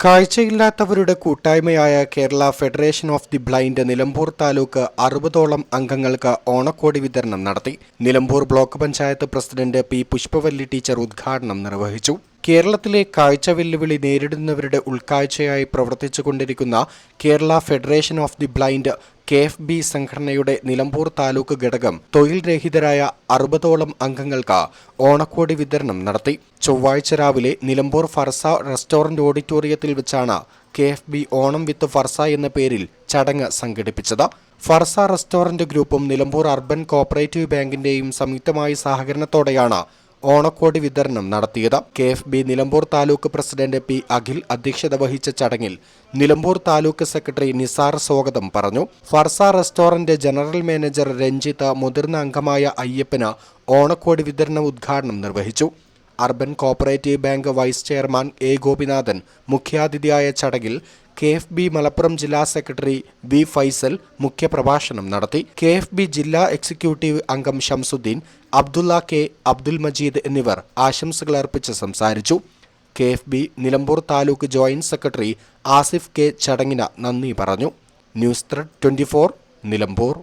കാഴ്ചയില്ലാത്തവരുടെ കൂട്ടായ്മയായ Kerala federation of the blind Nilambur taluk 60ഓളം അംഗങ്ങൾക്ക് ഓണക്കോടി വിതരണം നടത്തി. Nilambur block panchayat president P Pushpavalli teacher ഉദ്ഘാടനം നിർവഹിച്ചു. കേരളത്തിലെ കാഴ്ച വെല്ലുവിളി നേരിടുന്നവരുടെ ഉൾക്കാഴ്ചയായി പ്രവർത്തിച്ചുകൊണ്ടിരിക്കുന്ന Kerala federation of the blind KFB സംഘടനയുടെ നിലമ്പൂർ താലൂക്ക് ഘടകം തൊഴിൽ രഹിതരായ 60ഓളം അംഗങ്ങൾക്ക് ഓണക്കോടി വിതരണം നടത്തി. ചൊവ്വാഴ്ച രാവിലെ നിലമ്പൂർ ഫർസ റെസ്റ്റോറന്റ് ഓഡിറ്റോറിയത്തിൽ വെച്ചാണ് KFB ഓണം വിത്ത് ഫർസ എന്ന പേരിൽ ചടങ്ങ് സംഘടിപ്പിച്ചത്. ഫർസ റെസ്റ്റോറന്റ് ഗ്രൂപ്പും നിലമ്പൂർ അർബൻ കോഓപ്പറേറ്റീവ് ബാങ്കിന്റെയും സംയുക്തമായ സഹകരണത്തോടെയാണ് ഓണക്കോടി വിതരണം നടത്തിയത്. KFB Nilambur taluk president P Akhil അധ്യക്ഷത വഹിച്ച ചടങ്ങിൽ നിലമ്പൂർ താലൂക്ക് സെക്രട്ടറി നിസാർ സ്വാഗതം പറഞ്ഞു. Farsa restaurant general manager Ranjith, മുതിർന്ന അംഗമായ അയ്യപ്പന് ഓണക്കോടി വിതരണ ഉദ്ഘാടനം നിർവഹിച്ചു. Urban cooperative bank vice chairman A. Gopinathan മുഖ്യാതിഥിയായ ചടങ്ങിൽ KFB മലപ്പുറം ജില്ലാ സെക്രട്ടറി V. ഫൈസൽ മുഖ്യപ്രഭാഷണം നടത്തി. KFB ജില്ലാ എക്സിക്യൂട്ടീവ് അംഗം ഷംസുദ്ദീൻ, അബ്ദുള്ള K. അബ്ദുൽ മജീദ് എന്നിവർ ആശംസകൾ അർപ്പിച്ച് സംസാരിച്ചു. KFB Nilambur taluk joint secretary Asif K. ചടങ്ങിന് നന്ദി പറഞ്ഞു. News thread 24 Nilambur.